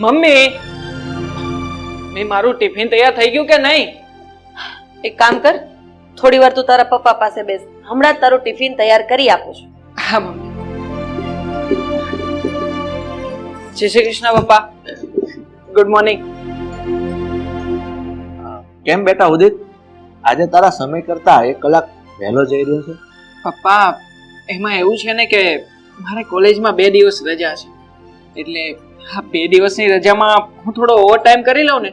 Mummy, મેં મારું tiffin તૈયાર થઈ ગયું કે નહીં? એક કામ કર, થોડી વાર તું તારા પપ્પા પાસે બેસ, હમણાં જ તારું ટિફિન તૈયાર કરી આપું છું. હા મમ્મી. જય શ્રી કૃષ્ણ પપ્પા. Good morning. કેમ બેટા ઉદિત, આજે તારા સમય કરતા 1 કલાક વહેલો જઈ રહ્યો છે? પપ્પા, એમાં એવું છે ને કે મારે કોલેજમાં 2 દિવસ રજા છે, એટલે આ 2 દિવસની રજામાં હું થોડો ઓવર ટાઈમ કરી લઉં ને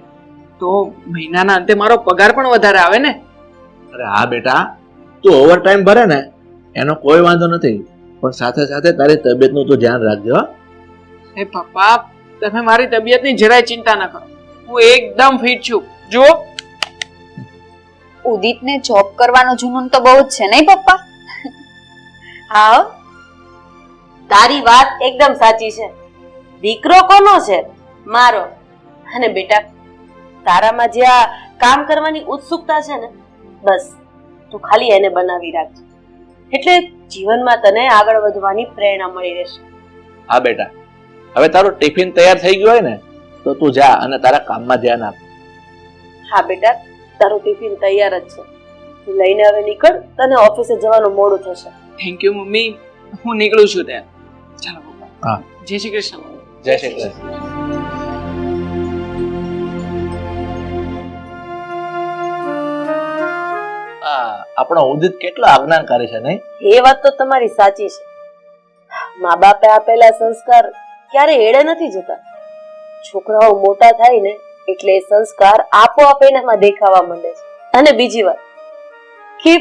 તો મહિનાના અંતે મારો પગાર પણ વધારે આવે ને. અરે હા બેટા, તું ઓવર ટાઈમ ભરે ને એનો કોઈ વાંધો નથી, પણ સાથે સાથે તારી તબિયતનું તું ધ્યાન રાખજો. એ પપ્પા, તમે મારી તબિયતની જરાય ચિંતા ન કરો, હું એકદમ ફિટ છું. જુઓ. ઉદિતને જોબ કરવાનો જુનૂન તો બહુ જ છે નહીં પપ્પા? હા, તારી વાત એકદમ સાચી છે. દીકરો કોનો છે? મારો. અને બેટા, તારામાં જે આ કામ કરવાની ઉત્સુકતા છે ને, બસ તું ખાલી એને બનાવી રાખજે, એટલે જીવનમાં તને આગળ વધવાની પ્રેરણા મળી રહેશે. હા બેટા, હવે તારું ટિફિન તૈયાર થઈ ગયું હોય ને તો તું જા અને તારા કામમાં ધ્યાન આપ. હા બેટા, તારું ટિફિન તૈયાર જ છે, તું લઈને હવે નીકળ, તને ઓફિસે જવાનું મોડું થશે. થેન્ક યુ મમ્મી, હું નીકળું છું ત્યાં. ચાલો પપ્પા. હા, જય શ્રી કૃષ્ણ. જય શ્રી કૃષ્ણ. આપણો ઉદિત કેટલો આજ્ઞાકારી છે નહીં? એ વાત તો તમારી સાચી છે. મા બાપે આપેલા સંસ્કાર ક્યારે એળે નથી જતા. છોકરાઓ મોટા થાય ને એટલે એ સંસ્કાર આપોઆપ એનામાં દેખાવા માંડે છે. અને બીજી વાત કે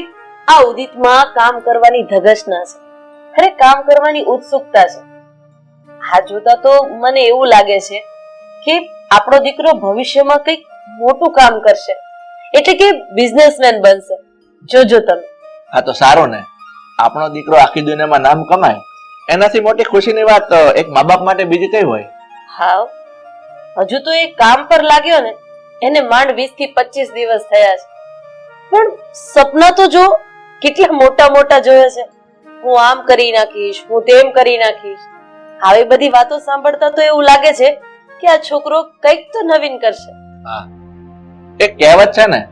આ ઉદિતમાં કામ કરવાની ધગશના છે, અરે કામ કરવાની ઉત્સુકતા છે. આ જોતા તો મને એવું લાગે છે કે આપણો દીકરો ભવિષ્યમાં કંઈક મોટું કામ કરશે, એટલે કે બિઝનેસમેન બનશે. જોજો તમે. હા તો સારું ને, આપણો દીકરો આખી દુનિયામાં નામ કમાય એનાથી મોટી ખુશીની વાત એક મા બાપ માટે બીજી કઈ હોય? હા, હજુ તો એ કામ પર લાગ્યો ને એને માંડ 20 થી 25 દિવસ થયા છે, પણ સપના તો જો કેટલા મોટા મોટા જોયે છે. હું આમ કરી નાખીશ, હું તેમ કરી નાખીશ. આવી બધી વાતો સાંભળતા તો એવું લાગે છે કે આ છોકરો કંઈક તો નવીન કરશે. હા, એક કહેવત છે ને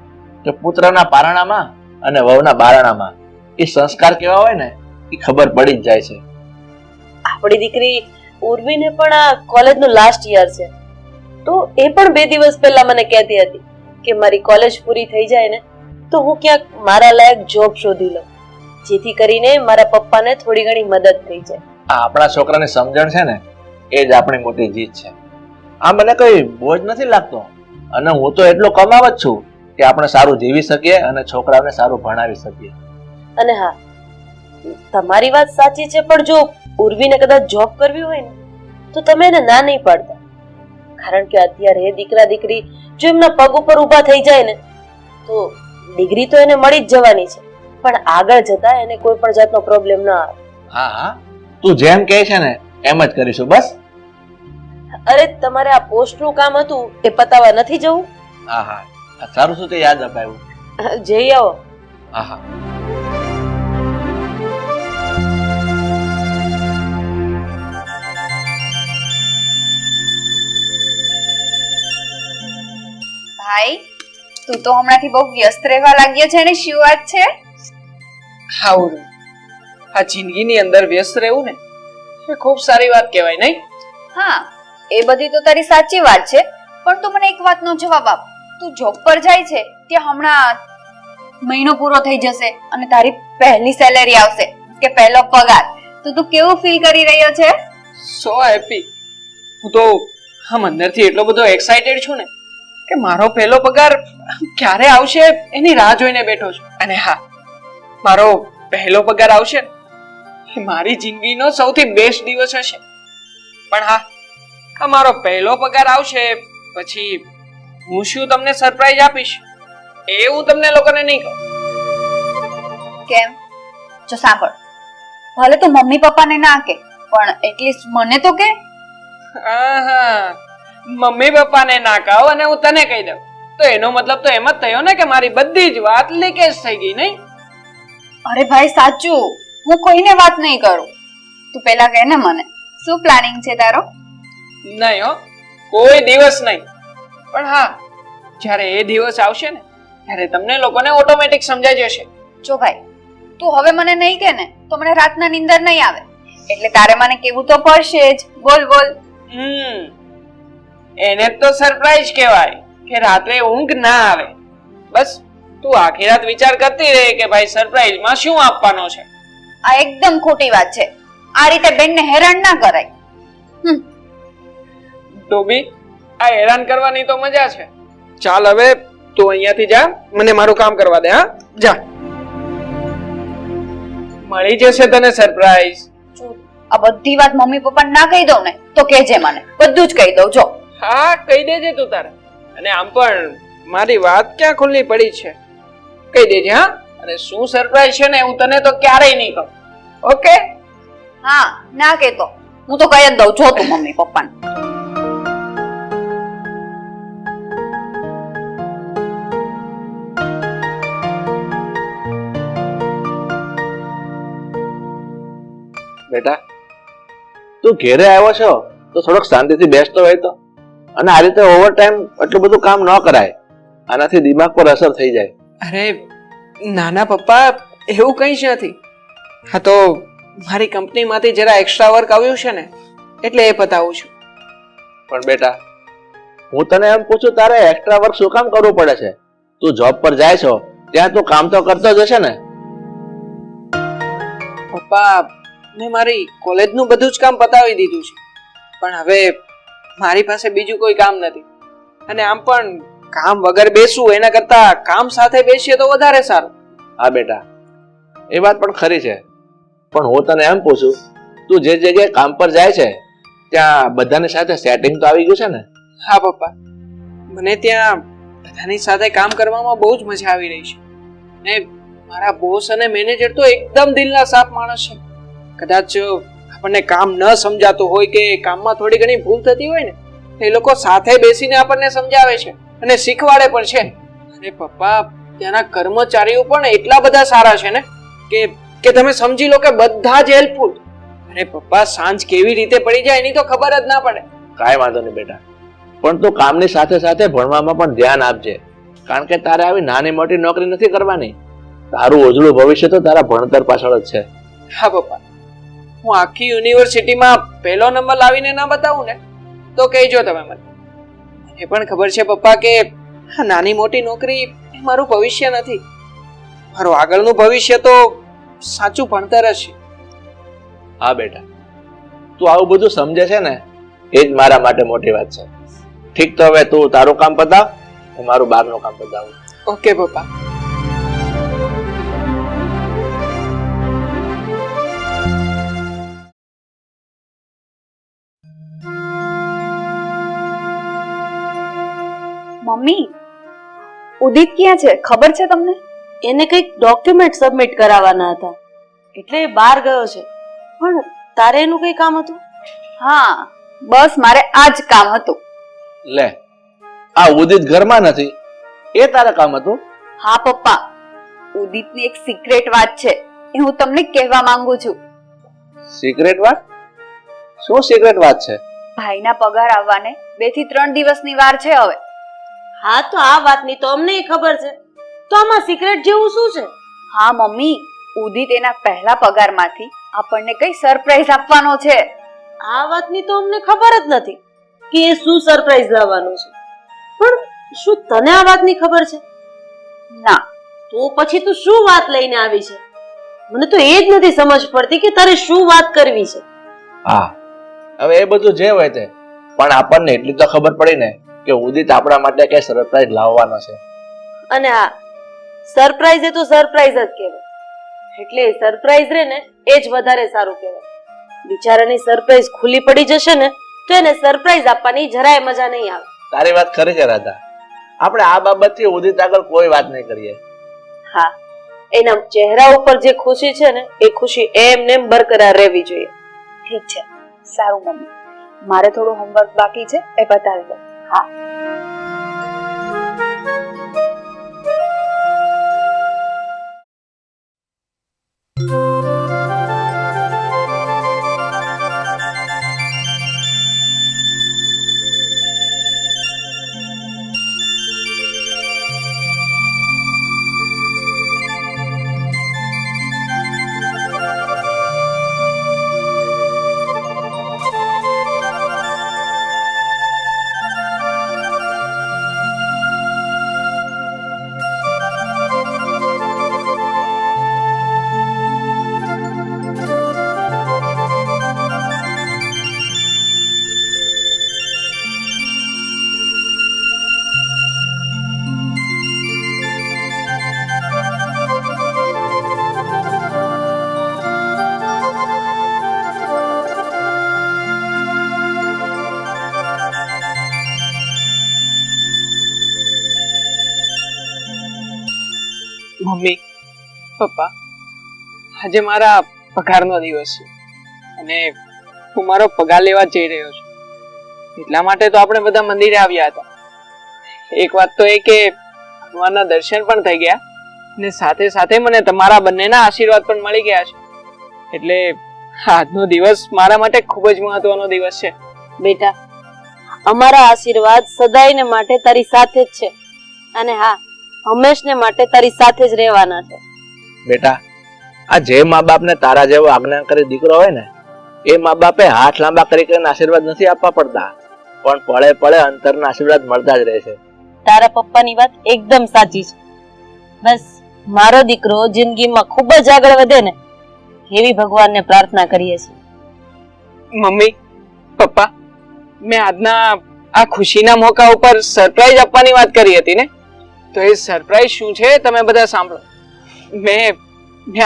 કે પુત્રના પારણામાં અને વહુના બારણામાં એ સંસ્કાર કેવા હોય ને એ ખબર પડી જ જાય છે. આપણી દીકરી ઉર્વીને પણ આ કોલેજનું લાસ્ટ યર છે, તો એ પણ 2 દિવસ પહેલા મને કહેતી હતી કે મારી કોલેજ પૂરી થઈ જાય ને તો હું ક્યાંક મારા લાયક જોબ શોધી લઉં, જેથી કરીને મારા પપ્પાને થોડી ઘણી મદદ થઈ જાય. આપણા છોકરાની સમજણ છે ને એ જ આપણી મોટી જીત છે. આ મને કઈ બોજ નથી લાગતો, અને હું તો એટલો કમાવ જ છું કે આપણે સારું જીવી શકીએ અને છોકરાઓને સારું ભણાવી શકીએ. અને હા, તમારી વાત સાચી છે, પણ જો ઉર્વીને કદાચ જોબ કરવી હોય ને તો તમે એને ના નહીં પાડતા, કારણ કે અત્યારે દીકરા દીકરી જો એમના પગ ઉપર ઊભા થઈ જાય ને તો ડિગ્રી તો એને મળી જ જવાની છે, પણ આગળ જતા એને કોઈ પણ જાતનો પ્રોબ્લેમ ના આવે. હા હા, તું જેમ કહે છે ને એમ જ કરીશું બસ. અરે તમારે આ પોસ્ટનું કામ હતું એ પતાવવા નથી જવું? હા હા, સારું શું તે યાદ અપાયું. જઈ આવો. હા હા. ભાઈ, તું તો હમણાંથી બહુ વ્યસ્ત રહેવા લાગ્યો છે ને, શું વાત છે? આવું આ જિંદગીની અંદર વ્યસ્ત રહેવું ને એ ખૂબ સારી વાત કહેવાય નહીં? હા, એ બધી તો તારી સાચી વાત છે, પણ તું મને એક વાતનો જવાબ આપ. તું જોબ પર જાય છે ત્યાં હમણાં મહિનો પૂરો થઈ જશે અને તારી પહેલી સેલેરી આવશે કે પહેલો પગાર, તો તું કેવું ફીલ કરી રહ્યો છે? So happy. હું તો આમ અંદરથી એટલો બધો એક્સાઇટેડ છું ને કે મારો પહેલો પગાર ક્યારે આવશે એની રાહ જોઈને બેઠો છું. અને હા, મારો પહેલો પગાર આવશે ને એ મારી જિંદગીનો સૌથી બેસ્ટ દિવસ હશે. પણ હા, આ મારો પહેલો પગાર આવશે પછી હું શું તમને સરપ્રાઈઝ આપીશ એ હું તમને લોકોને નહીં કહું. કેમ? જો સાંભળ, ભલે તું મમ્મી પપ્પાને ના કે પણ એટલીસ્ટ મને તો કે. આહા, મમ્મી પપ્પાને ના કહો અને હું તને કહી દઉં તો એનો મતલબ તો એમ જ થયો ને કે મારી બધી જ વાત લીકેજ થઈ ગઈ નહીં? અરે ભાઈ સાચું, હું કોઈને વાત નહીં કરું. તું પેલા કહે ને મને, શું પ્લાનિંગ છે તારો? નહીં હો, કોઈ દિવસ નહીં. પણ હા, જ્યારે એ દિવસ આવશે ને ત્યારે તમને લોકોને ઓટોમેટિક સમજાઈ જશે. જો ભાઈ, તું હવે મને નહીં કે ને તો મને રાતના નીંદર નહીં આવે, એટલે તારે મને કેવું તો પડશે જ. બોલ બોલ. એને જ તો સરપ્રાઈઝ કહેવાય કે રાત્રે ઊંઘ ના આવે. બસ તું આખી રાત વિચાર કરતી રહે કે ભાઈ સરપ્રાઈઝમાં શું આપવાનો છે. આ એકદમ ખોટી વાત છે. આ રીતે બેનને હેરાન ના કરાય. ડોબી, આ હેરાન કરવાની તો મજા છે. ચાલ હવે તું અહીંયાથી જા, મને મારું કામ કરવા દે. હા, જા. મળી જશે તને સરપ્રાઈઝ. જો આ બધી વાત મમ્મી પપ્પાને ના કહી દઉં ને તો કહેજે મને, બધું જ કહી દઉં. જો હા, કહી દેજે તું તારે. અને આમ પણ મારી વાત ક્યાં ખુલ્લી પડી છે, કહી દેજે. હા, અને શું સરપ્રાઈઝ છે ને હું તને તો ક્યારેય નહીં કહું. ઓકે? હા, ના કહેતો. હું તો કહી જ દઉં. જો તું મમ્મી પપ્પાને. બેટા, તું ઘેરે આવ્યો છો તો થોડોક શાંતિથી બેસતો હોય તો. અને આ રીતે ઓવર ટાઈમ એટલું બધું કામ ન કરાય, આનાથી દિમાગ પર અસર થઈ જાય. અરે નાના પપ્પા, એવું કંઈ જ નથી. હા, તો મારી કંપનીમાંથી જરા એક્સ્ટ્રા વર્ક આવ્યું છે ને એટલે એ પતાવું છું. પણ બેટા, હું તને એમ પૂછું, તારે એક્સ્ટ્રા વર્ક શું કામ કરવું પડે છે? તું જોબ પર જાય છો ત્યાં તું કામ તો કરતો જ હશે ને? પપ્પા, મેં મારી કોલેજનું બધું જ કામ પતાવી દીધું છે, પણ હવે મારી પાસે બીજું કોઈ કામ નથી. અને આમ પણ કામ વગર બેસવું એના કરતા કામ સાથે બેસીએ તો વધારે સારું. હા બેટા, એ વાત પણ ખરી છે. પણ હું તને એમ પૂછું, તું જે જગ્યાએ કામ પર જાય છે ત્યાં બધાની સાથે સેટિંગ તો આવી ગયું છે ને? હા પપ્પા, મને ત્યાં બધાની સાથે કામ કરવામાં બહુ જ મજા આવી રહી છે. ને મારા બોસ અને મેનેજર તો એકદમ દિલના સાફ માણસ છે. કદાચ આપણને કામ ન સમજાતું હોય કે કામમાં થોડી ઘણી ભૂલ થતી હોય ને, એ લોકો સાથે બેસીને આપણને સમજાવે છે અને શીખવાડે પણ છે. અને પપ્પા, ત્યાંના કર્મચારીઓ પણ એટલા બધા સારા છે ને કે તમે સમજી લો કે બધા જ હેલ્પફુલ. અરે પપ્પા, સાંજ કેવી રીતે પડી જાય એની તો ખબર જ ના પડે. કાંઈ વાંધો નહીં બેટા, પણ તું કામની સાથે સાથે ભણવામાં પણ ધ્યાન આપજે. કારણ કે તારે આવી નાની મોટી નોકરી નથી કરવાની. તારું ઉજળું ભવિષ્ય તો તારા ભણતર પાછળ જ છે. હા પપ્પા, હું આખી યુનિવર્સિટીમાં પહેલો નંબર લાવીને ના બતાવું ને તો કહેજો તમે મને. એ પણ ખબર છે પપ્પા કે આ નાની મોટી નોકરી એ મારું ભવિષ્ય નથી. મારું આગળનું ભવિષ્ય તો સાચું ભણતર જ છે. હા બેટા, તું આવું બધું સમજે છે ને એ જ મારા માટે મોટી વાત છે. ઠીક, તો હવે તું તારું કામ પતાવ, હું મારું બહારનું કામ પતાવું. ઓકે પપ્પા. મમ્મી, ઉદિત ક્યાં છે ખબર છે તમને? એને કંઈક ડોક્યુમેન્ટ સબમિટ કરાવવાના હતા એટલે એ બહાર ગયો છે. પણ તારે એનું કઈ કામ હતું? હા, બસ મારે આ જ કામ હતું. લે, આ ઉદિત ઘરમાં નથી, એ તારા કામ હતું? હા પપ્પા, ઉદિતની એક સિક્રેટ વાત છે, એ હું તમને કહેવા માંગુ છું. સિક્રેટ વાત? શું સિક્રેટ વાત છે? ભાઈના પગાર આવવાને 2 થી 3 દિવસની વાર છે હવે. હા, તો આ વાતની તો અમને ખબર છે, તો આમાં સિક્રેટ જેવું શું છે? હા મમ્મી, ઉદિત એના પહેલા પગારમાંથી આપણને કઈ સરપ્રાઈઝ આપવાનો છે. આ વાતની તો અમને ખબર જ નથી કે એ શું સરપ્રાઈઝ લાવવાનું છે. પણ શું તને આ વાતની ખબર છે? ના. તો પછી તું શું વાત લઈને આવી છે? મને તો એ જ નથી સમજ પડતી કે તારે શું વાત કરવી છે. હા, હવે એ બધું જે હોય તે, પણ આપણને એટલી તો ખબર પડી ને કે ઉદિત આપણા માટે કઈ સરપ્રાઈઝ લાવવાનો છે. અને હા, સરપ્રાઈઝ એ તો સરપ્રાઈઝ જ કહેવાય. એટલે સરપ્રાઈઝ રે ને એ જ વધારે સારું કહેવાય. બિચારાની સરપ્રાઈઝ ખુલ્લી પડી જશે ને તો એને સરપ્રાઈઝ આપવાની જરાય મજા નહીં આવે. તારી વાત ખરી છે રાધા, આપણે આ બાબતથી ઉદિત આગળ કોઈ વાત નહીં કરીએ. હા, એના ચહેરા ઉપર જે ખુશી છે ને એ ખુશી એમને એમ બરકરાર રહેવી જોઈએ. ઠીક છે, સારું મમ્મી, મારે થોડું હોમવર્ક બાકી છે એ બતાવી દો. હા. મમ્મી પપ્પા, આજે મારા પગારનો દિવસ છે અને હું મારો પગાર લેવા જઈ રહ્યો છું. એટલા માટે તો આપણે બધા મંદિરે આવ્યા હતા. એક વાત તો એ કે ભગવાનના દર્શન પણ થઈ ગયા અને સાથે સાથે મને તમારા બંનેના આશીર્વાદ પણ મળી ગયા છે. એટલે આજનો દિવસ મારા માટે ખૂબ જ મહત્વનો દિવસ છે. બેટા, અમારા આશીર્વાદ સદાયને માટે તારી સાથે જ છે અને હા, હંમેશને માટે તારી સાથે જ રહેવાના છે. બેટા, આ જે મા બાપને તારા જેવો આજ્ઞાકારી દીકરો હોય ને, એ મા બાપે હાથ લાંબા કરી કરીને આશીર્વાદ નથી આપવા પડતા, પણ પળે પળે અંતરના આશીર્વાદ મળતા જ રહે છે. તારા પપ્પાની વાત એકદમ સાચી છે. બસ મારો દીકરો જિંદગીમાં ખૂબ જ આગળ વધે ને એવી ભગવાનને પ્રાર્થના કરીએ છીએ. મમ્મી પપ્પા, મેં આજના આ ખુશીના મોકા ઉપર સરપ્રાઈઝ આપવાની વાત કરી હતી ને, તો એ સરપ્રાઈઝ શું છે તમે બધા સાંભળો. મેં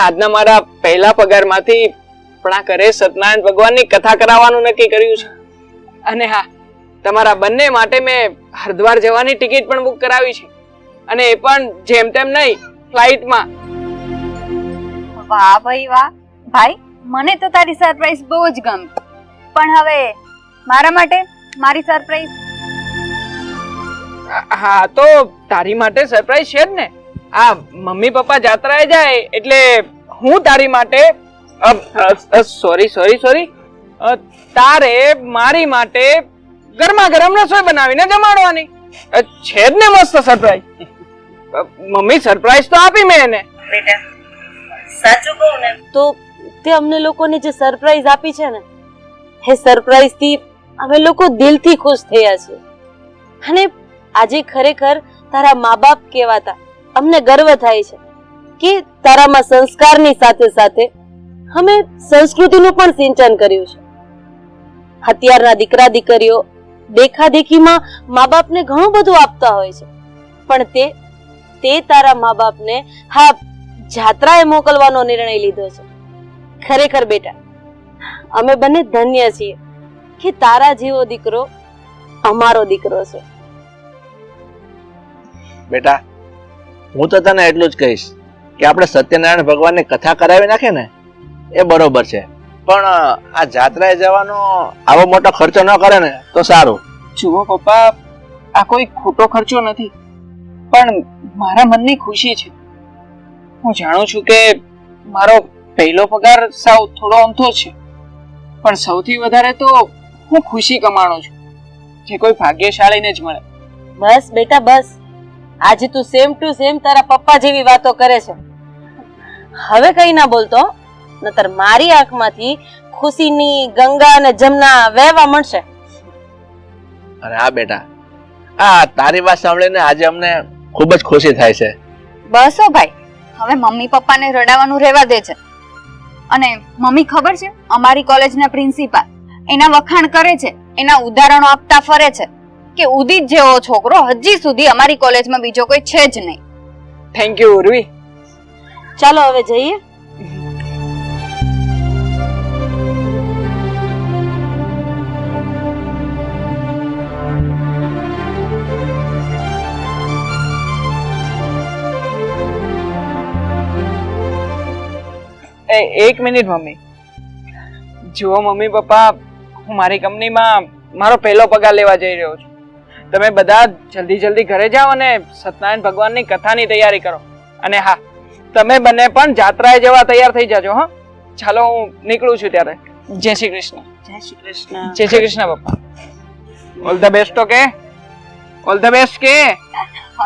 આજના મારા પહેલા પગારમાંથી આપણા ઘરે સત્યનારાયણ ભગવાનની કથા કરાવવાનું નક્કી કર્યું છે. અને હા, તમારા બંને માટે મેં હરિદ્વાર જવાની ટિકિટ પણ બુક કરાવી છે, અને એ પણ જેમ તેમ નહીં, ફ્લાઇટમાં. વાહ ભાઈ વાહ. ભાઈ, મને તો તારી સરપ્રાઈઝ બહુ જ ગમી, પણ હવે મારા માટે મારી સરપ્રાઈઝ. હા, તો તારી માટે સરપ્રાઈઝ છે જ ને. આ મમ્મી પપ્પા જાત્રાએ જાય એટલે હું તારી માટે સોરી તારે મારી માટે ગરમા ગરમ રસોઈ બનાવીને જમાડવાની છે જ ને. મસ્ત સરપ્રાઈઝ. મમ્મી સરપ્રાઈઝ તો આપી મેં એને. બેટા, સાચું કહું ને તો તે અમને લોકોને જે સરપ્રાઈઝ આપી છે ને, એ સરપ્રાઈઝ થી અમે લોકો દિલથી ખુશ થયા છીએ. અને આજે ખરેખર તારા મા બાપ કહેવાતા અમને ગર્વ થાય છે કે તારામાં સંસ્કારની સાથે સાથે અમે સંસ્કૃતિનું પણ સિંચન કર્યું છે. અત્યારના દીકરા દીકરીઓ દેખાદેખીમાં મા બાપને ઘણું બધું આપતા હોય છે, પણ તે તારા મા બાપને હા જાત્રાએ મોકલવાનો નિર્ણય લીધો છે. ખરેખર બેટા, અમે બંને ધન્ય છીએ કે તારા જેવો દીકરો અમારો દીકરો છે. બેટા, હું તો તને એટલું જ કહીશ કે આપણે સત્યનારાયણ ભગવાનની કથા કરાવી નાખે ને એ બરોબર છે, પણ આ જાત્રાએ જવાનો આવો મોટો ખર્ચો ન કરે ને તો સારું. જુઓ પપ્પા, આ કોઈ ખોટો ખર્ચો નથી, પણ મારા મનની ખુશી છે. હું જાણું છું કે મારો પહેલો પગાર સાવ થોડો અમથો છે, પણ સૌથી વધારે તો હું ખુશી કમાણું છું, જે કોઈ ભાગ્યશાળીને જ મળે. બસ બેટા બસ, આજે તું સેમ ટુ સેમ તારા પપ્પા જેવી વાતો કરે છે. હવે કઈ ના બોલતો, નતર મારી આંખમાંથી ખુશીની ગંગા અને જમના વહેવા મળશે. અને હા બેટા, આ તારી વાત સાંભળીને આજે અમને ખૂબ જ ખુશી થાય છે. બસ હો ભાઈ, હવે મમ્મી પપ્પાને રડાવાનું રહેવા દે છે. અને મમ્મી ખબર છે, અમારી કોલેજના પ્રિન્સિપાલ એના વખાણ કરે છે, એના ઉદાહરણો આપતા ફરે છે કે ઉદિત જેવો છોકરો હજી સુધી અમારી કોલેજમાં બીજો કોઈ છે જ નહીં. Thank you Urvi. ચાલો હવે જઈએ. એક મિનિટ મમ્મી. જુઓ મમ્મી પપ્પા, હું મારી કંપનીમાં મારો પહેલો પગાર લેવા જઈ રહ્યો છું. તમે બધા જલ્દી ઘરે જાઓ અને સત્યનારાયણ ભગવાનની કથાની તૈયારી કરો. અને હા, તમે બંને પણ જાત્રાએ જવા તૈયાર થઈ જાજો. હા, ચાલો હું નીકળું છું ત્યારે. જય શ્રી કૃષ્ણ. જય શ્રી કૃષ્ણ. જય શ્રી કૃષ્ણ પપ્પા. All the best. Okay, all the best કે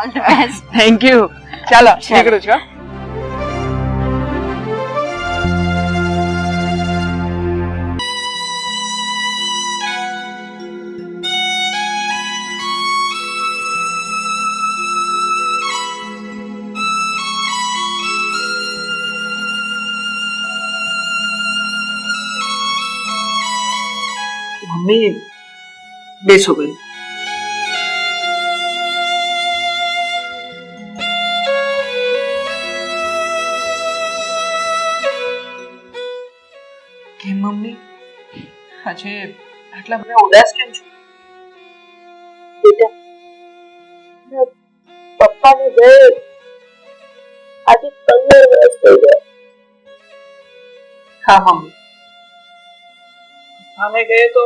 all the best. Thank you. ચાલો નીકળું છું. મમ્મી બેસો બેન. કેમ મમ્મી, આજે આટલા બધા ઉદાસ કેમ છો? બેટા, પપ્પાને ગયે આજે 15 વર્ષ થઈ ગયા. હા મમ્મી, આને ગયે તો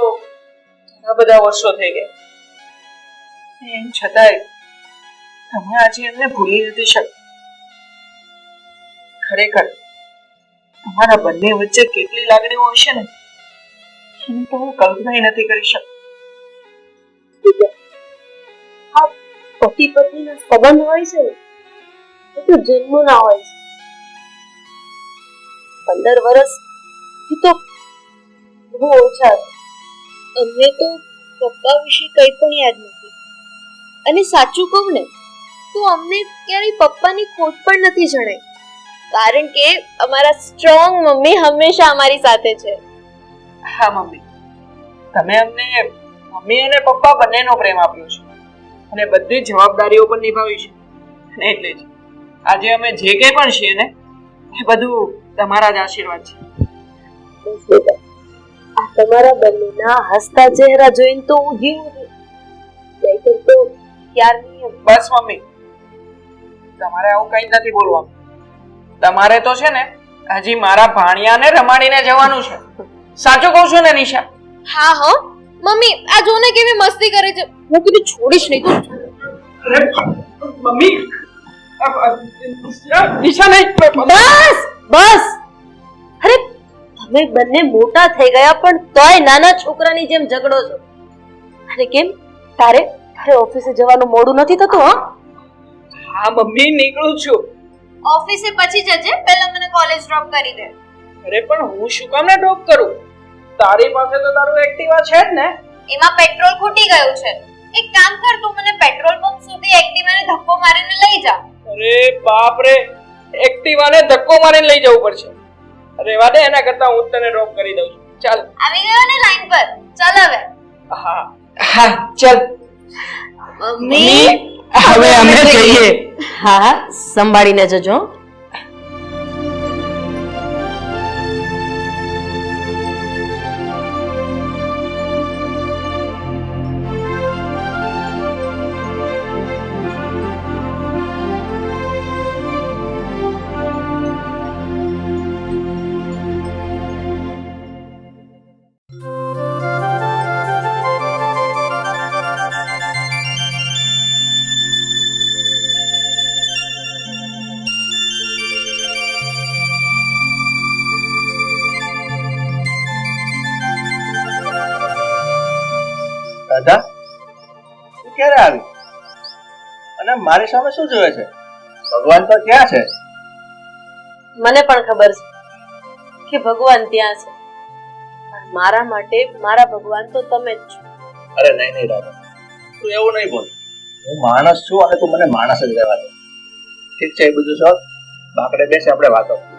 ઘણા બધા વર્ષો થઈ ગયા. એમ છતાંય તમે આજે એમને ભૂલી નથી શકતા. ખરેખર તમારા બંને વચ્ચે કેટલી લાગણીઓ હશે ને એની તો હું કલ્પના નથી કરી શકતી. આ પતિ પત્નીના સંબંધ હોય છે ને એ તો જન્મના હોય છે. 15 વર્ષ એ તો બહુ ઓછા છે. અમને તો પપ્પા વિશે કંઈ પણ યાદ નથી. અને સાચું કહું ને તો અમને ક્યારેય પપ્પાની ખોટ પણ નથી જણાઈ, કારણ કે અમારા સ્ટ્રોંગ મમ્મી હંમેશા અમારી સાથે છે. હા મમ્મી, તમે અમને મમ્મી અને પપ્પા બંનેનો પ્રેમ આપ્યો છે અને બધી જવાબદારીઓ પણ નિભાવી છે. અને એટલે જ આજે અમે જે કંઈ પણ છીએ ને એ બધું તમારા જ આશીર્વાદ છે. બસ બેટા, આ તમારા બંનેના હસતા ચહેરા જોઈને તો હું જીવું છું. નહીંતર તો ક્યારની બસ મમ્મી, તમારે આવું કંઈ જ નથી બોલવાનું. તમારે તો છે ને હજી મારા ભાણિયાને રમાડીને જવાનું છે. સાચું કહું છું ને નિશા? હા હો મમ્મી, આ જો ને કેવી મસ્તી કરે છે. હું કીધું છોડીશ નહીં તું. અરે મમ્મી, નિશા નહીં. બસ બસ. અરે તમે બંને મોટા થઈ ગયા પણ તોય નાના છોકરાની જેમ ઝઘડો છો. અને કેમ તારે ઓફિસે જવાનું મોડું નથી થતું? હા મમ્મી, નીકળું છું. ઓફિસે પછી જજે, પહેલા મને કોલેજ ડ્રોપ કરી દે. અરે પણ હું શું કામ ને ડ્રોપ કરું? તારી પાસે તો તારું એક્ટિવા છે જ ને. એમાં પેટ્રોલ ખૂટી ગયું છે. એક કામ કર, તું મને પેટ્રોલ પંપ સુધી એક્ટિવાને ધક્કો મારીને લઈ જા. અરે બાપ રે, એક્ટિવાને ધક્કો મારીને લઈ જવું પડશે. રેવા દે, એના કરતા હું તને ડ્રોપ કરી દઉં છું. ચાલ. આવી ગયો ને લાઈન પર? ચાલ હવે. હા હા, ચાલ. મમ્મી હવે અમે જઈએ. હા, સંભાળીને જજો. રાધા, તું ક્યારે આવી? અને મારી સામે શું જોવે છે? ભગવાન તો ક્યાં છે? મને પણ ખબર છે કે ભગવાન ત્યાં છે, પણ મારા માટે મારા ભગવાન તો તમે જ છો. અરે નહીં નહીં રાધા, તું એવું નહીં બોલ. હું માણસ છું અને તું મને માણસ જ રહેવા દે. ઠીક છે, એ બધું છોડ. બાકડે બેસી આપણે વાતો કરીએ.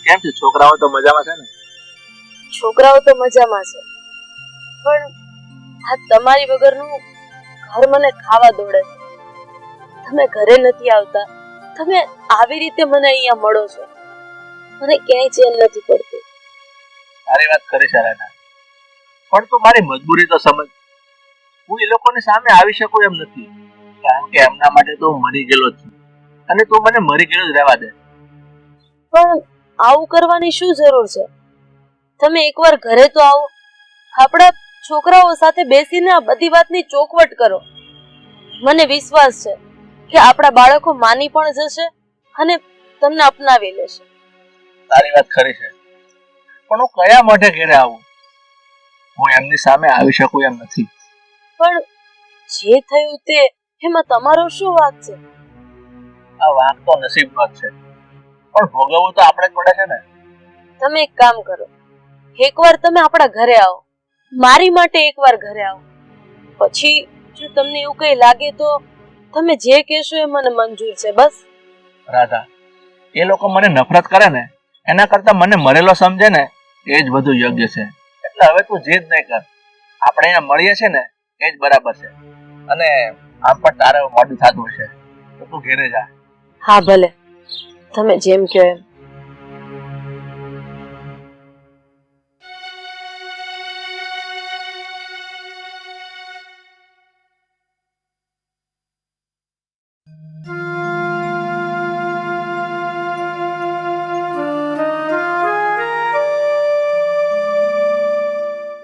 કેમ છે? છોકરાઓ તો મજામાં છે ને? છોકરાઓ તો મજામાં છે, પણ આ તમારી વગરનું ઘર મને ખાવા દોડે છે. તમે ઘરે નથી આવતા, તમે આવી રીતે મને અહીંયા મળો છો, મને ક્યાંય ચેન નથી પડતું. તારી વાત કરી છે રાધા, પણ તું મારી મજબૂરી તો સમજ. હું એ લોકોની સામે આવી શકું એમ નથી, કારણ કે એમના માટે તો હું મરી ગયેલો જ છું, અને તું મને મરી ગયેલો જ રહેવા દે. પણ આવું કરવાની શું જરૂર છે? તમે એકવાર ઘરે તો આવો, આપણા છોકરાઓ સાથે બેસીને આ બધી વાતની ચોખવટ કરો. મને વિશ્વાસ છે કે આપણા બાળકો માની પણ જશે અને તમને અપનાવી લેશે. તારી વાત ખરી છે, પણ હું કયા મોઢે ઘરે આવું? હું એમની સામે આવી શકું એમ નથી. પણ જે થયું તે એમાં તમારો શું વાંક છે? આ વાંક તો નસીબનો જ છે, પણ ભોગવવું તો આપણે જ પડે છે ને. તમે એક કામ કરો, એકવાર તમે આપણા ઘરે આવો, મારી માટે એકવાર ઘરે આવો. પછી જો તમને એવું કઈ લાગે તો તમે જે કહેશો એ મને મંજૂર છે. બસ રાધા, એ લોકો મને નફરત કરે ને એના કરતા મને મરેલો સમજે ને એ જ વધુ યોગ્ય છે. એટલે હવે તું જીદ નહીં કર. આપણે અહીંયા મળીએ છે ને એ જ બરાબર છે. અને આમ પણ તારે મોડું થતું હશે તો તું ઘેરે જા. હા ભલે, તમે જેમ કહો એમ.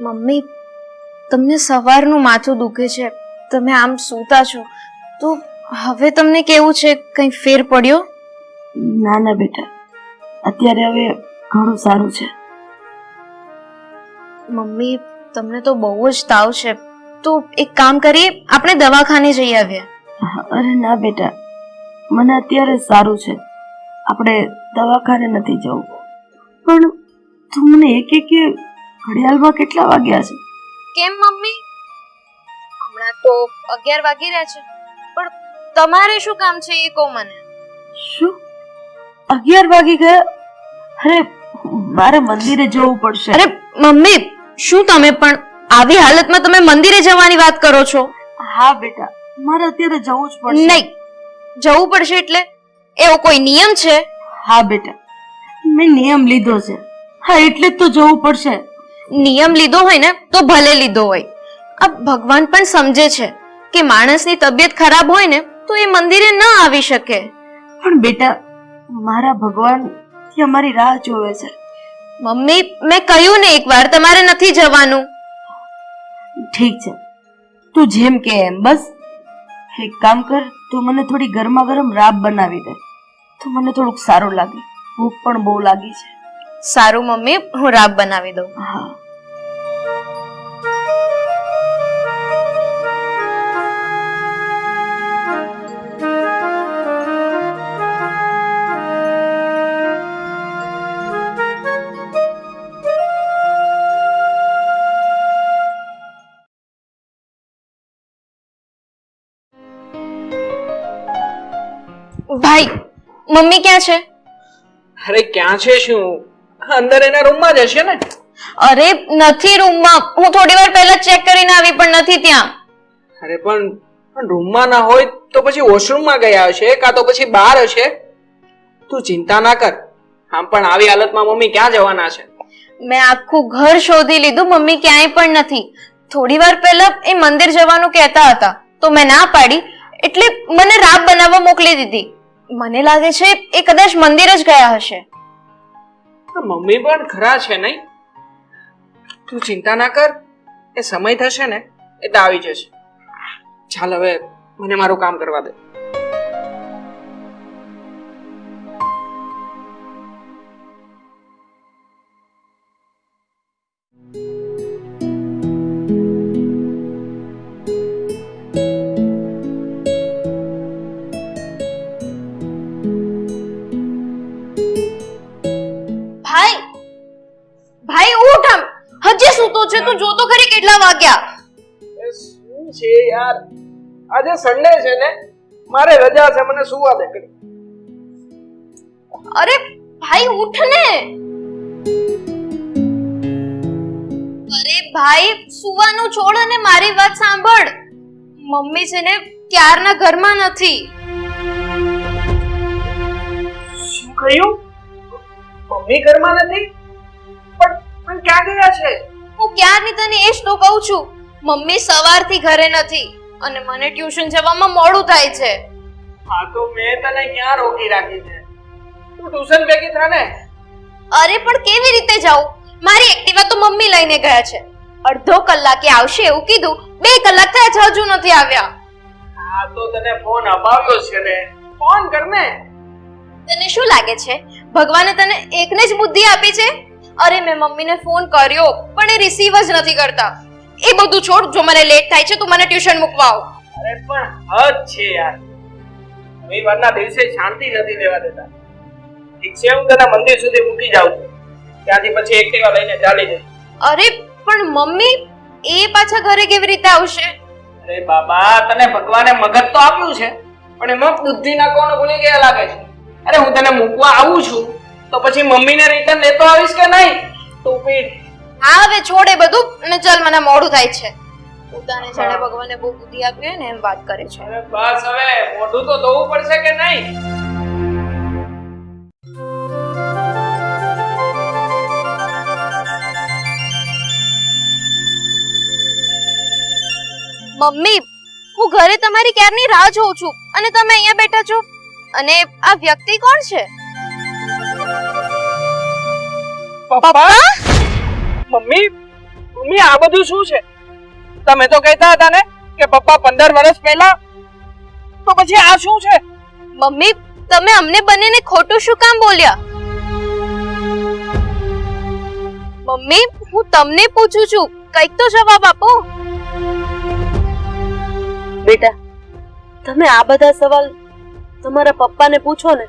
મમ્મી, તમને સવારનું માથું દુખે છે, તમે આમ સૂતા છો, તો હવે તમને કેવું છે? કંઈ ફેર પડ્યો? ના ના બેટા, અત્યારે હવે ઘણું સારું છે. મમ્મી, તમને તો બહુ જ તાવ છે, તો એક કામ કરીએ, આપણે દવાખાને જઈ આવીએ. અરે ના બેટા, મને અત્યારે સારું છે. આપણે દવાખાને નથી જવું. પણ તું મને એ કે ઘડિયાળમાં કેટલા વાગ્યા છે? કેમ મમ્મી? હમણાં તો 11 વાગી રહ્યા છે, પણ તમારે શું કામ છે એ કહો મને. શું 11 વાગી ગયા? અરે મારે મંદિરે જવું પડશે. અરે મમ્મી, શું તમે પણ આવી હાલતમાં તમે મંદિરે જવાની વાત કરો છો? હા બેટા, મારે અત્યારે જવું જ પડશે. નહીં, જવું પડશે એટલે એવો કોઈ નિયમ છે? હા બેટા, મેં નિયમ લીધો છે. હા એટલે જ તો જવું પડશે. નિયમ લીધો હોય ને તો ભલે લીધો હોય. આ ભગવાન પણ સમજે છે કે માણસની તબિયત ખરાબ હોય ને તો એ મંદિરે ન આવી શકે. પણ બેટા, મારા ભગવાન ત્યાં મારી રાહ જોવે છે. મમ્મી, મેં કહ્યું ને એકવાર, તમારે નથી જવાનું. ઠીક છે, તું જેમ કે એમ. બસ એક કામ કર, તું મને થોડી ગરમા ગરમ રાબ બનાવી દે તો મને થોડુંક સારું લાગે. ભૂખ પણ બહુ લાગી છે. સારું મમ્મી, હું રાબ બનાવી દઉં. હા. ભાઈ, મમ્મી ક્યાં છે? અરે ક્યાં છે શું? અંદર એના રૂમમાં જ હશે ને. અરે નથી રૂમમાં, હું થોડી વાર પહેલા ચેક કરીને આવી પણ નથી ત્યાં. અરે પણ રૂમમાં ના હોય તો પછી વોશરૂમમાં ગયા હશે, કાં તો પછી બહાર હશે. તું ચિંતા ના કર. આમ પણ આવી હાલતમાં મમ્મી ક્યાં જવાના છે? મેં આખું ઘર શોધી લીધું, મમ્મી ક્યાંય પણ નથી. થોડી વાર પહેલા એ મંદિર જવાનું કહેતા હતા તો મેં ના પાડી, એટલે મને રાબ બનાવવા મોકલી દીધી. મને લાગે છે એ કદાચ મંદિર જ ગયા હશે. મમ્મી પણ ખરા છે નહીં? તું ચિંતા ના કર, એ સમય થશે ને એટલે આવી જશે. ચાલ હવે મને મારું કામ કરવા દે. ભાઈ, ભાઈ ઉઠ, આમ હજી સૂતો છે? તું જોતો ખરી કેટલા વાગ્યા? શું છે યાર, આજે સન્ડે છે ને, મારે રજા છે, મને સુવા દે. અરે ભાઈ ઉઠ ને. અરે ભાઈ, સુવાનું છોડ અને મારી વાત સાંભળ. મમ્મી છે ને ક્યારના ઘરમાં નથી. શું કહ્યું? મમ્મી ઘરમાં નથી? પણ ક્યાં ગયા છે? હું ક્યારની તને એ જ તો કહું છું. મમ્મી સવારથી ઘરે નથી અને મને ટ્યુશન જવામાં મોડું થાય છે. હા તો મેં તને ક્યાં રોકી રાખી છે? તું ટ્યુશન ભેગી થા ને. અરે પણ કેવી રીતે જાઉં? મારી એક્ટિવા તો મમ્મી લઈને ગયા છે. અડધો કલાકે આવશે એવું કીધું, 2 કલાક થયા છે, હજુ નથી આવ્યા. હા તો તને ફોન અપાવ્યો છે ને, ફોન કર ને. તને શું લાગે છે ભગવાને તને એકને જ બુદ્ધિ આપી છે? અરે મેં મમ્મીને ફોન કર્યો પણ એ રિસીવ જ નથી કરતા. એ બધું છોડ, જો મને લેટ થાય છે તું મને ટ્યુશન મૂકવા આવ. અરે પણ હદ છે યાર, રવિવારના દિવસે શાંતિ નથી લેવા દેતા. ઠીક છે, હું તને મંદિર સુધી મૂકી જાઉં છું, ત્યાંથી પછી એક્ટિવા લઈને ચાલી જઈશ. અરે પણ મમ્મી એ પાછા ઘરે કેવી રીતે આવશે? અરે બાબા, તને ભગવાને મગજ તો આપ્યું છે, પણ એમાં બુદ્ધિ નાખવાનું ભૂલી ગયા લાગે છે. અરે હું તને મૂકવા આવું છું તો પછી મમ્મીને રિટર્ન લેતો આવીશ કે નહીં? તું પીટ. હા હવે છોડે બધું અને ચાલ, મને મોડું થાય છે. પોતાને જાણે ભગવાને બહુ બુદ્ધિ આપી હોય ને એમ વાત કરે છે. અરે બસ હવે, મોઢું તો ધોવું પડશે કે નહીં? મમ્મી, હું ઘરે તમારી ક્યારની રાહ જોઉં છું અને તમે અહીંયા બેઠા છો. અને આ વ્યક્તિ કોણ છે? પપ્પા? મમ્મી, મમ્મી આ બધું શું છે? તમે તો કહેતા હતા ને કે પપ્પા 15 વર્ષ પહેલા, તો પછી આ શું છે? મમ્મી, તમે અમને બંનેને ખોટું શું કામ બોલ્યા? મમ્મી, હું તમને પૂછું છું, કંઈક તો જવાબ આપો. બેટા, તમે આ બધા સવાલ તમારા પપ્પાને પૂછો ને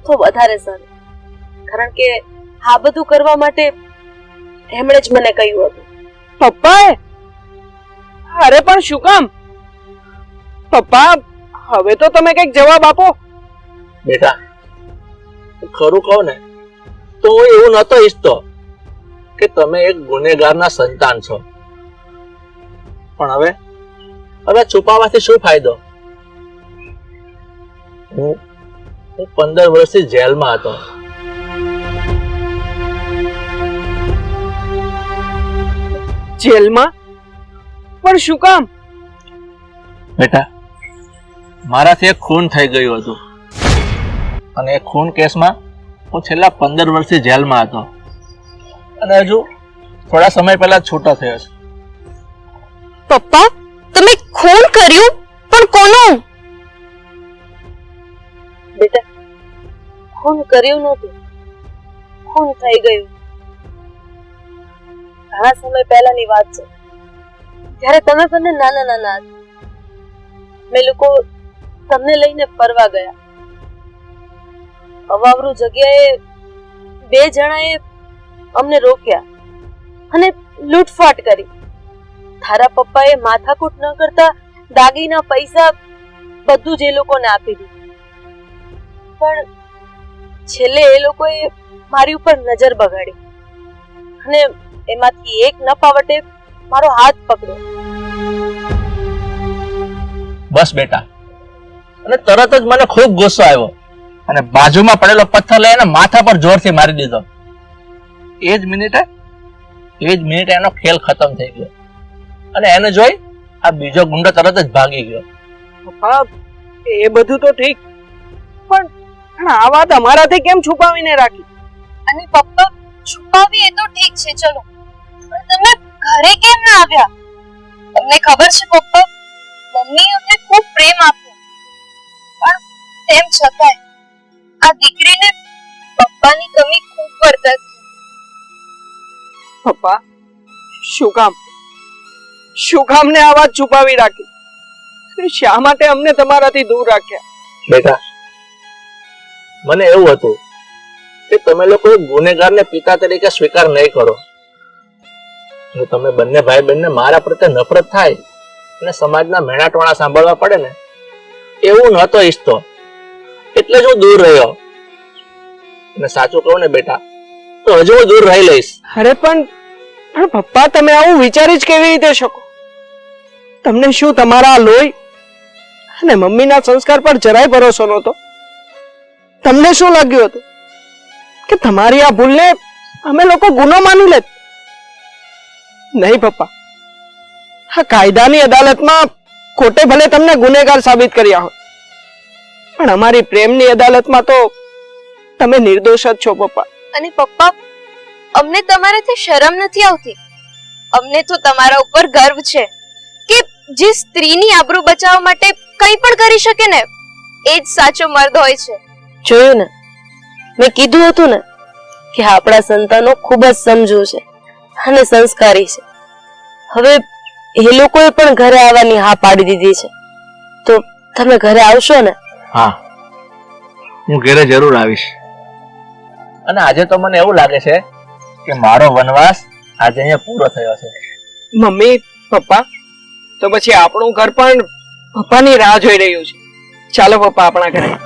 તો વધારે સારું, કારણ કે આ બધું કરવા માટે એમણે જ મને કહ્યું હતું. પપ્પાએ? અરે પણ શું કામ? પપ્પા, હવે તો તમે કઈક જવાબ આપો. બેટા, ખરું કહું ને તો હું એવું નહોતો ઈચ્છતો કે તમે એક ગુનેગારના સંતાન છો, પણ હવે છુપાવવાથી શું ફાયદો? હું 15 વર્ષથી જેલમાં હતો. જેલમાં? પણ શું કામ? બેટા, મારાથી એક ખૂન થઈ ગયું હતું અને એ ખૂન કેસમાં હું છેલ્લા 15 વર્ષથી જેલમાં હતો અને હજુ થોડા સમય પહેલા છૂટો થયો છે. પપ્પા, તમે ખૂન કર્યું? પણ કોનું? બેટા, ખૂન કર્યું નહોતું, ખૂન થઈ ગયું. ઘણા સમય પહેલાની વાત છે, જ્યારે તમે બંને નાના નાના હતા. મેં લોકો તમને લઈને ફરવા ગયા. અવાવરૂ જગ્યાએ 2 જણાએ અમને રોક્યા અને લૂંટફાટ કરી. તારા પપ્પાએ માથાકૂટ ન કરતા દાગીના, પૈસા બધું જ એ લોકોને આપી દીધું. પણ છેલ્લે એ લોકોએ મારી ઉપર નજર બગાડી અને એમાંથી એક નફાવટે મારો હાથ પકડ્યો. બસ બેટા, અને તરત જ મને ખૂબ ગુસ્સો આવ્યો અને બાજુમાં પડેલો પથ્થર લઈને માથા પર જોરથી મારી દીધો. એ જ મિનિટે એનો ખેલ ખતમ થઈ ગયો અને એને જોઈ આ બીજો ગુંડો તરત જ ભાગી ગયો. પપ્પા, એ બધું તો ઠીક, પણ આ વાત અમારાથી કેમ છુપાવીને રાખી? અને પપ્પા, છુપાવી એ તો ઠીક છે, ચલો, પણ તમે ઘરે કેમ ના આવ્યા? તમને ખબર છે પપ્પા, મમ્મી અમને ખૂબ પ્રેમ આપ્યો, પણ તેમ છતાંય આ દીકરીને પપ્પાની કમી ખૂબ પડતી. પપ્પા, શું કામ ને આ વાત છુપાવી રાખી? શા માટે અમને તમારાથી દૂર રાખ્યા? બેટા, મને એવું હતું કે તમે લોકો ગુનેગારને પિતા તરીકે સ્વીકાર નહીં કરો અને તમે બંને ભાઈ બહેનને મારા પ્રત્યે નફરત થાય અને સમાજના મેણાટવાણા સાંભળવા પડે ને એવું નહોતો ઈચ્છતો, એટલે જ હું દૂર રહ્યો. અને સાચું કહું ને બેટા, તો હજુ હું દૂર રહી લઈશ. અરે પણ પપ્પા, તમે આવું વિચારી જ કેવી રીતે શકો? તમને શું તમારા લોહી અને મમ્મીના સંસ્કાર પર જરાય ભરોસો નહોતો? તમને શું લાગ્યું હતું કે તમારી આ ભૂલને અમે લોકો ગુનો માની લેત? નહીં પપ્પા, આ કાયદાની અદાલતમાં કોર્ટે ભલે તમને ગુનેગાર સાબિત કર્યા હોય, પણ અમારી પ્રેમની અદાલતમાં તો તમે નિર્દોષ જ છો પપ્પા. અને પપ્પા, અમને તમારાથી શરમ નથી આવતી? અમને તો તમારા ઉપર ગર્વ છે કે જે સ્ત્રીની આબરૂ બચાવવા માટે કંઈ પણ કરી શકે ને, એ જ સાચો મર્દ હોય છે. જોયું ને, મેં કીધું હતું ને કે આપણા સંતાનો ખૂબ જ સમજુ છે અને સંસ્કારી છે. હવે એ લોકોએ પણ ઘરે આવવાની હા પાડી દીધી છે, તો તમે ઘરે આવશો ને? હા, હું ઘરે જરૂર આવીશ. અને આજે તો મને એવું લાગે છે કે મારો વનવાસ આજે અહીંયા પૂરો થયો છે. મમ્મી, પપ્પા, તો પછી આપણું ઘર પણ પપ્પાની રાહ જોઈ રહ્યું છે. ચાલો પપ્પા આપણા ઘરે.